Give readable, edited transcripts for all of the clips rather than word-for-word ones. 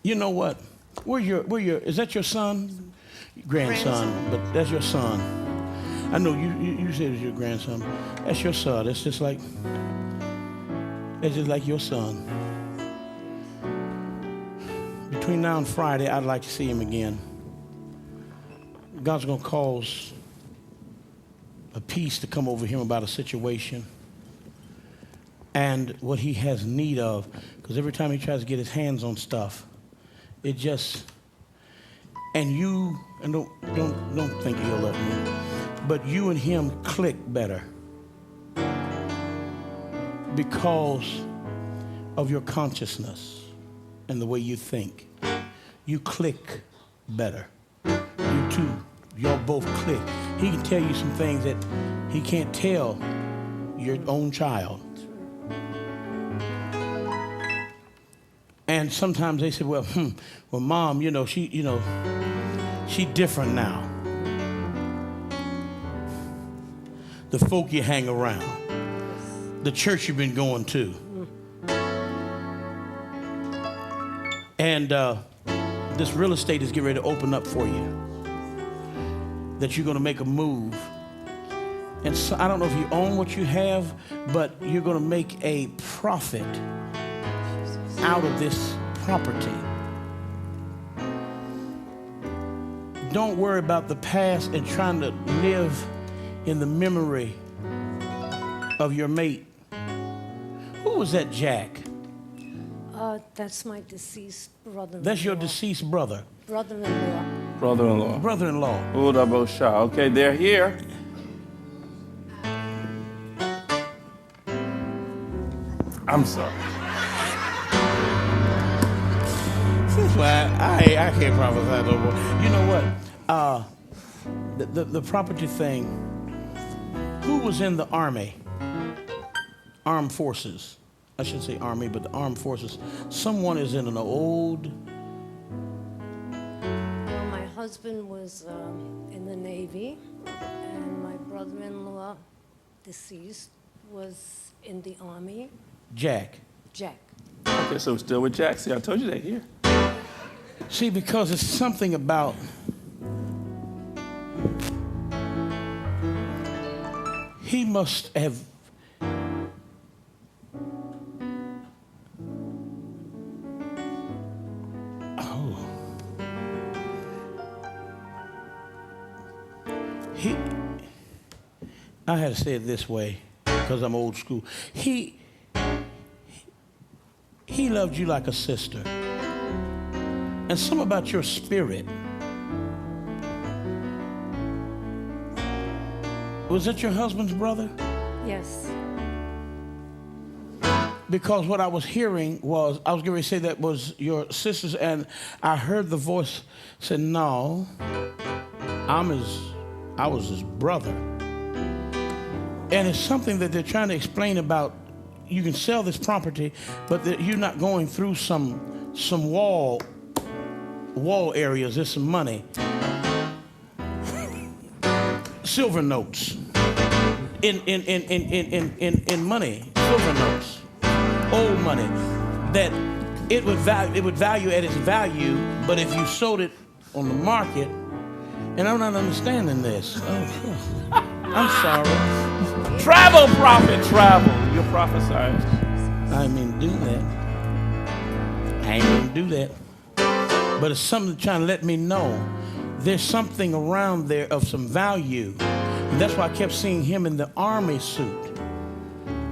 You know what? Is that your son? Grandson, but that's your son. I know you said it was your grandson. That's your son. That's just like your son. Between now and Friday, I'd like to see him again. God's going to cause a peace to come over him about a situation and what he has need of. Because every time he tries to get his hands on stuff, it just, and don't think he'll love me, but you and him click better because of your consciousness and the way you think. You click better. You two, y'all both click. He can tell you some things that he can't tell your own child. And sometimes they say, well, Mom, she different now. The folk you hang around, the church you've been going to. And this real estate is getting ready to open up for you. That you're going to make a move. And so, I don't know if you own what you have, but you're going to make a profit out of this property. Don't worry about the past and trying to live in the memory of your mate. Who was that, Jack? That's my deceased brother-in-law. That's your deceased brother. Brother-in-law. Brother-in-law. Brother-in-law. Udabosha. Okay, they're here. I'm sorry. Well, I can't prophesy no more. You know what? The property thing. Who was in the army? Armed forces. I shouldn't say army, but the armed forces. Someone is in an old. Well, my husband was in the Navy, and my brother-in-law, deceased, was in the Army. Jack. Jack. Okay, so we're still with Jack. See, I told you that here. See, because it's something about he must have I had to say it this way because I'm old school. He loved you like a sister. And something about your spirit. Was that your husband's brother? Yes. Because what I was hearing was, I was going to say that was your sister's, and I heard the voice say, no, I was his brother. And it's something that they're trying to explain about, you can sell this property, but that you're not going through some wall areas. There's some money. Silver notes. In money. Silver notes. Old money. That it would value at its value, but if you sold it on the market, and I'm not understanding this. Oh, I'm sorry. Travel, prophet, travel. You're prophesying. I didn't mean to do that. I ain't mean to do that. But it's something trying to let me know there's something around there of some value. And that's why I kept seeing him in the army suit.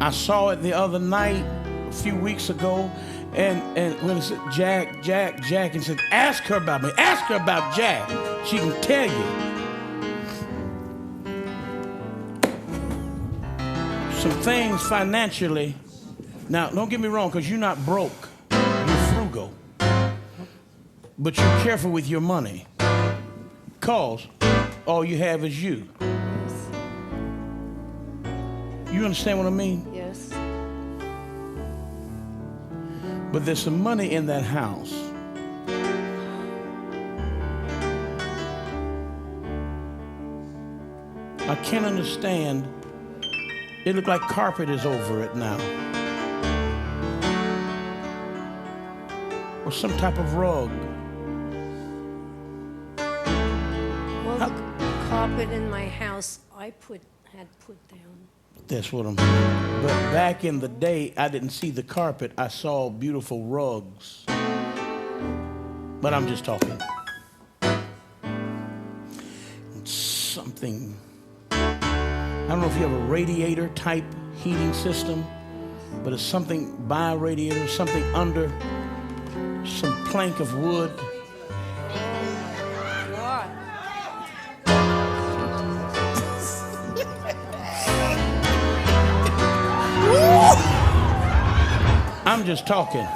I saw it the other night, a few weeks ago, and when it said Jack, and said, ask her about me. Ask her about Jack. She can tell you. Some things financially. Now, don't get me wrong, because you're not broke. You're frugal. But you're careful with your money. Because all you have is you. Yes. You understand what I mean? Yes. But there's some money in that house. I can't understand. It looked like carpet is over it now. was some type of rug. Well, the carpet in my house I had put down. That's what I'm saying. But back in the day, I didn't see the carpet. I saw beautiful rugs. But I'm just talking. Something. I don't know if you have a radiator type heating system, but it's something by a radiator, something under some plank of wood. I'm just talking.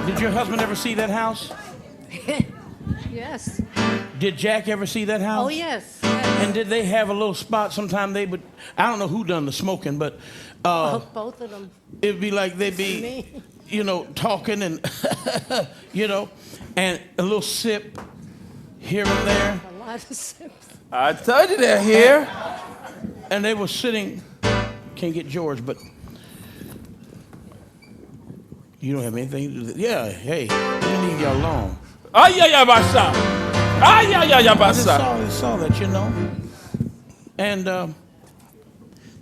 Did your husband ever see that house? Yes. Did Jack ever see that house? Oh, yes. And did they have a little spot? Sometime they would, I don't know who done the smoking, but Both of them. it'd be like they'd be, Me. talking and, and a little sip here and there. A lot of sips. I told you they're here. And they were sitting, can't get George, but you don't have anything to do with it. Yeah, hey, we didn't even get along. Ay, ay, ay, basa. Ay, ay, ay, I basa. just saw that, And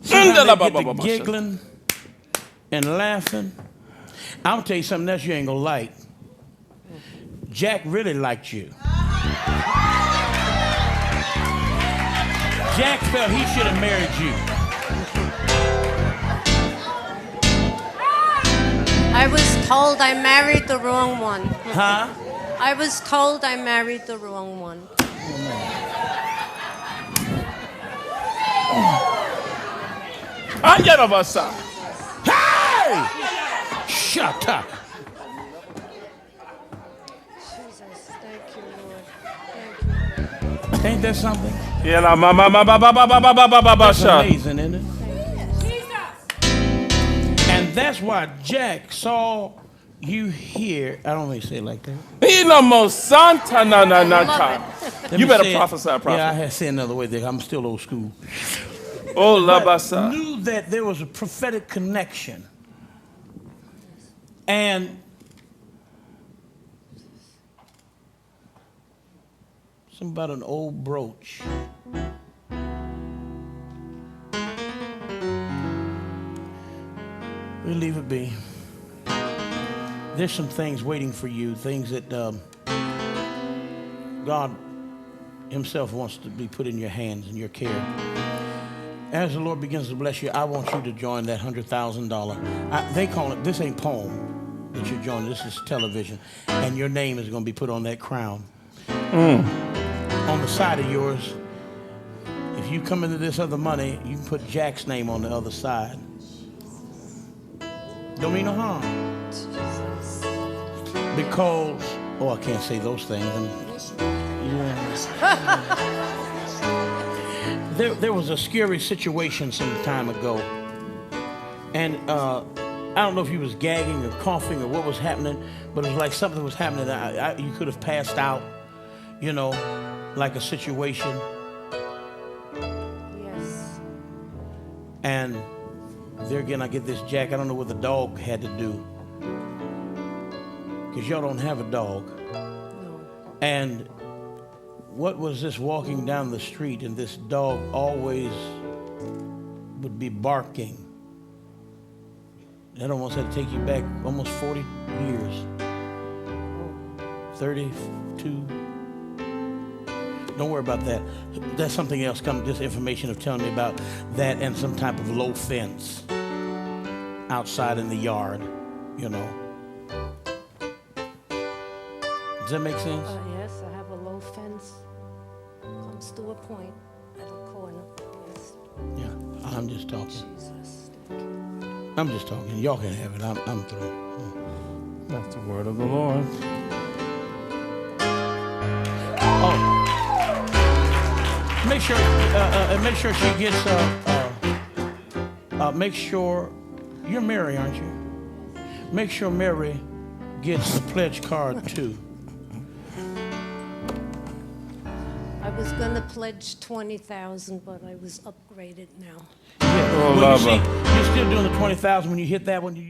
sometimes they get to giggling and laughing. I'll tell you something else you ain't gonna like. Jack really liked you. Jack felt he should have married you. I was told I married the wrong one. Huh? I was told I married the wrong one. Ay, ay, basa. Hey! Shut up. Jesus, thank you, Lord. Thank you. Ain't that something? Yeah, la mama, That's basa. amazing, isn't it? And that's why Jack saw you here. I don't really say it like that. Inamo Santa na na na ta. Let You me better say it- prophesy, prophet. Yeah, I had to say another way there. I'm still old school. Oh, la But basa. knew that there was a prophetic connection. And something about an old brooch. We'll leave it be. There's some things waiting for you, things that God himself wants to be put in your hands and your care. As the Lord begins to bless you, I want you to join that $100,000. They call it, this ain't poem that you're joining, this is television. And your name is going to be put on that crown. On the side of yours, if you come into this other money, you can put Jack's name on the other side. Don't mean no harm. Jesus. Because, I can't say those things. There was a scary situation some time ago. And I don't know if he was gagging or coughing or what was happening, but it was like something was happening. You could have passed out, like a situation. Yes. And there again, I get this, Jack. I don't know what the dog had to do. Because y'all don't have a dog. No. And what was this walking down the street and this dog always would be barking? That almost had to take you back almost 40 years. 32. Don't worry about that. That's something else. Just information of telling me about that and some type of low fence outside in the yard, Does that make sense? Yes, I have a low fence. Comes to a point at a corner. Yes. Yeah, I'm just talking. Jesus. Thank you. I'm just talking. Y'all can have it. I'm through. That's the word of the Lord. Oh, make sure she gets. Make sure you're Mary, aren't you? Make sure Mary gets the pledge card too. I was going to pledge 20,000, but I was upgraded now. Yeah. Oh, Well, you lover. see, you're still doing the 20,000 when you hit that one. You do.